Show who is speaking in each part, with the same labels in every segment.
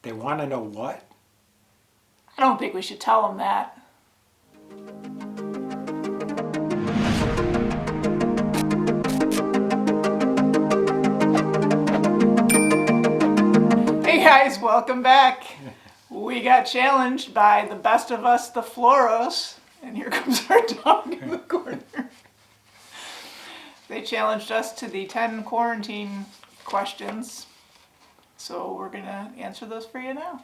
Speaker 1: They want to know what?
Speaker 2: I don't think we should tell them that. Hey guys, welcome back. We got challenged by the best of us, the Floros, and here comes our dog in the corner. They challenged us to the 10 quarantine questions, so we're gonna answer those for you now.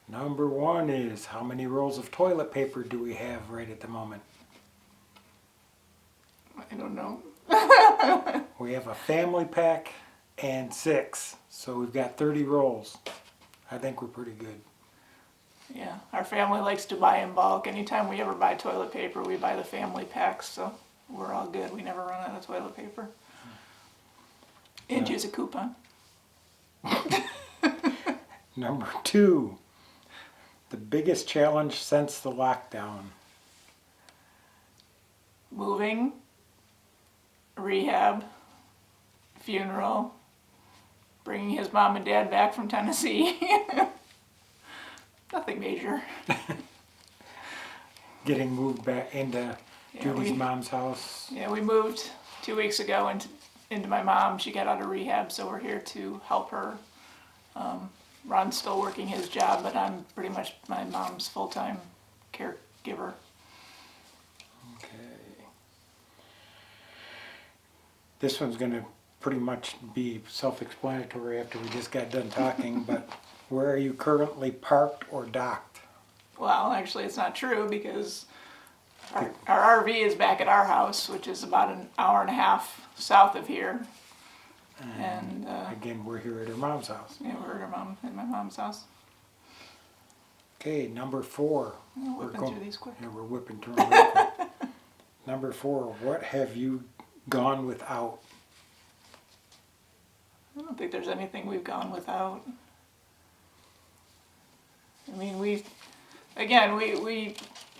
Speaker 1: Number 1 is, how many rolls of toilet paper do we have right at the moment?
Speaker 2: I don't know.
Speaker 1: We have a family pack and 6, so we've got 30 rolls. I think we're pretty good.
Speaker 2: Yeah, our family likes to buy in bulk. Anytime we ever buy toilet paper, we buy the family packs, so we're all good. We never run out of toilet paper. And use a coupon.
Speaker 1: Number 2, the biggest challenge since the lockdown.
Speaker 2: Moving, rehab, funeral, bringing his mom and dad back from Tennessee. Nothing major.
Speaker 1: Getting moved back into Judy's mom's house.
Speaker 2: Yeah, we moved 2 weeks ago into my mom. She got out of rehab, so we're here to help her. Ron's still working his job, but I'm pretty much my mom's full-time caregiver.
Speaker 1: Okay. This one's going to pretty much be self-explanatory after we just got done talking, but where are you currently parked or docked?
Speaker 2: Well, actually it's not true because our RV is back at our house, which is about an hour and a half south of here. And
Speaker 1: again, we're here at her mom's house.
Speaker 2: yeah, we're at my mom's house.
Speaker 1: Okay, number 4.
Speaker 2: We're whipping through these quick.
Speaker 1: Yeah, we're whipping through them real quick. Number 4, what have you gone without?
Speaker 2: I don't think there's anything we've gone without. I mean, we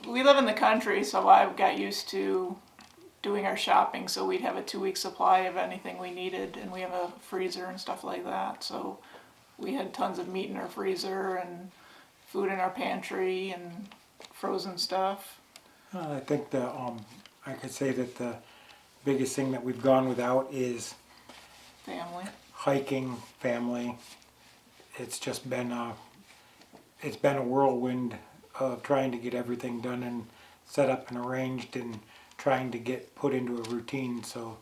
Speaker 2: live in the country, so I've got used to doing our shopping, so we'd have a 2-week supply of anything we needed, and we have a freezer and stuff like that, so we had tons of meat in our freezer and food in our pantry and frozen stuff.
Speaker 1: I think I could say that the biggest thing that we've gone without is
Speaker 2: Family.
Speaker 1: hiking, family. It's just been a whirlwind of trying to get everything done and set up and arranged and trying to get put into a routine. So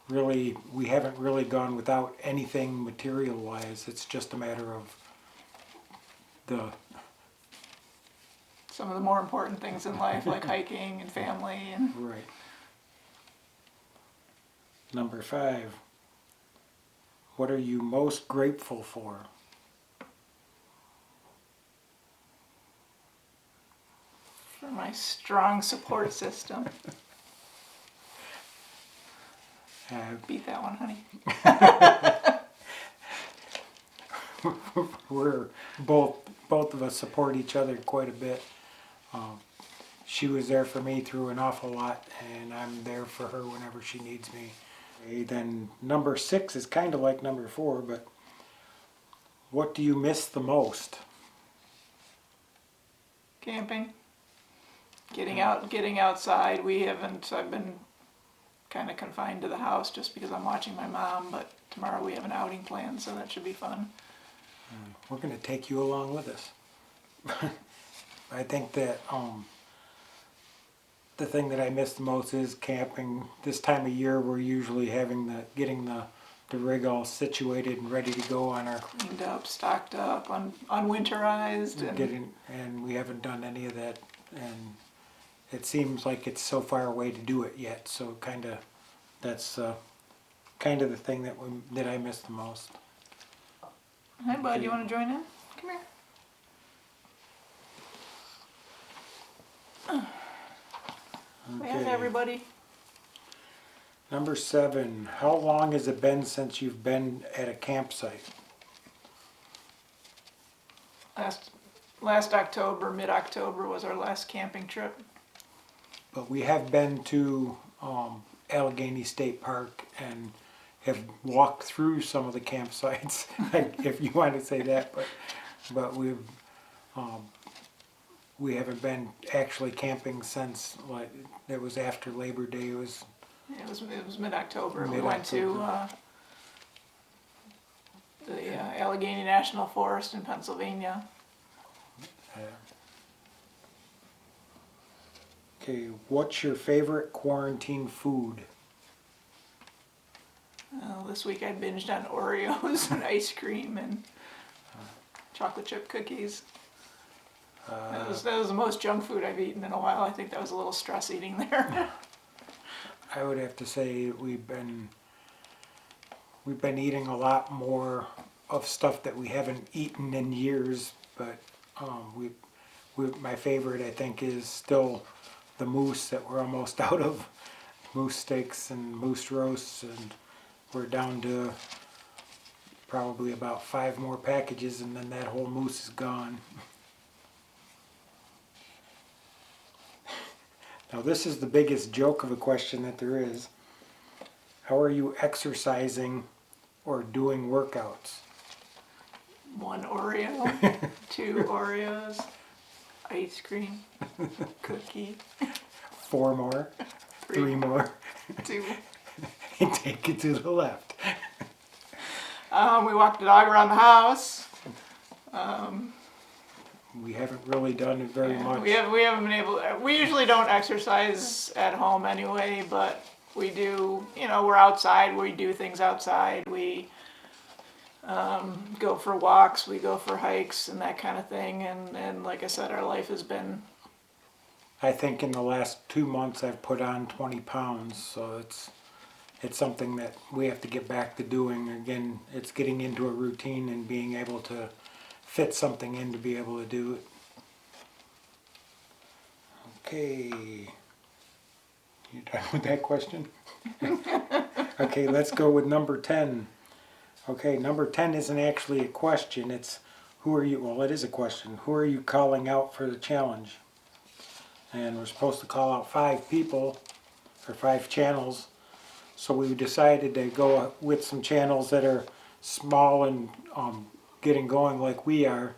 Speaker 1: really, we haven't really gone without anything material-wise. It's just a matter of
Speaker 2: Some of the more important things in life, like hiking and family. And
Speaker 1: right. Number 5, what are you most grateful for?
Speaker 2: for my strong support system. Beat that one, honey.
Speaker 1: We're both of us support each other quite a bit. She was there for me through an awful lot, and I'm there for her whenever she needs me. Okay, then number 6 is kind of like number 4, but what do you miss the most?
Speaker 2: Camping. Getting outside. I've been kind of confined to the house just because I'm watching my mom, but tomorrow we have an outing planned, so that should be fun.
Speaker 1: We're going to take you along with us. I think that the thing that I miss the most is camping. This time of year we're usually getting the rig all situated and ready to go on our...
Speaker 2: Cleaned up, stocked up, unwinterized.
Speaker 1: And we haven't done any of that, and it seems like it's so far away to do it yet, so that's kind of the thing that I miss the most.
Speaker 2: Hi, bud. You want to join in? Come here.
Speaker 1: Okay.
Speaker 2: Hi, everybody.
Speaker 1: Number 7, how long has it been since you've been at a campsite?
Speaker 2: Last October, mid-October was our last camping trip.
Speaker 1: But we have been to Allegheny State Park, and have walked through some of the campsites, like, if you want to say that, but we haven't been actually camping since, like, it was after Labor Day. It was
Speaker 2: It was mid-October. We went to the Allegheny National Forest in Pennsylvania.
Speaker 1: Okay, what's your favorite quarantine food?
Speaker 2: This week I binged on Oreos and ice cream and chocolate chip cookies. That was the most junk food I've eaten in a while. I think that was a little stress eating there.
Speaker 1: I would have to say we've been eating a lot more of stuff that we haven't eaten in years, but my favorite, I think, is still the moose that we're almost out of. Moose steaks and moose roasts, and we're down to probably about 5 more packages, and then that whole moose is gone. Now this is the biggest joke of a question that there is. How are you exercising or doing workouts?
Speaker 2: 1 Oreo, 2 Oreos, ice cream, cookie,
Speaker 1: 4 more, 3 more,
Speaker 2: 2.
Speaker 1: and take it to the left.
Speaker 2: We walked the dog around the house.
Speaker 1: We haven't really done it very much.
Speaker 2: We haven't been able. We usually don't exercise at home anyway, but we do. We're outside. We do things outside. We go for walks. We go for hikes and that kind of thing. And like I said, our life has been.
Speaker 1: I think in the last 2 months I've put on 20 pounds, so it's something that we have to get back to doing. Again, it's getting into a routine and being able to fit something in to be able to do it. Okay. You done with that question? Okay, let's go with number 10. Okay, number 10 isn't actually a question. It's who are you, well, it is a question. Who are you calling out for the challenge? And we're supposed to call out 5 people, or 5 channels. So we decided to go with some channels that are small and getting going like we are.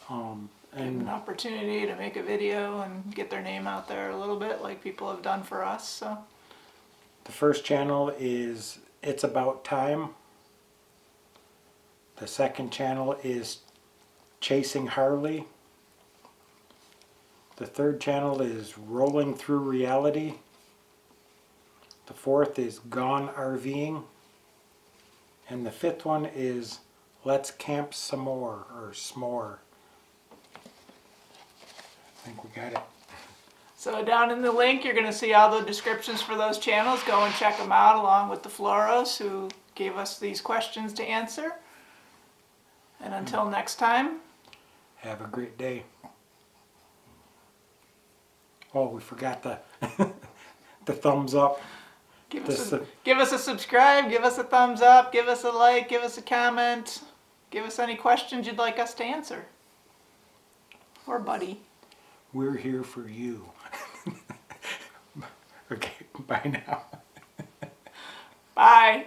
Speaker 2: And an opportunity to make a video and get their name out there a little bit like people have done for us. So
Speaker 1: the first channel is It's About Time. The second channel is Chasing Harley. The third channel is Rolling Through Reality. The fourth is Gone RVing. And the fifth one is Let's Camp Some More, or S'more. I think we got it.
Speaker 2: So down in the link, you're going to see all the descriptions for those channels. Go and check them out along with the Floros who gave us these questions to answer. And until next time,
Speaker 1: have a great day. Oh, we forgot the the thumbs up.
Speaker 2: give us a subscribe, give us a thumbs up, give us a like, give us a comment, give us any questions you'd like us to answer. Or Buddy.
Speaker 1: We're here for you. Okay, bye now.
Speaker 2: Bye.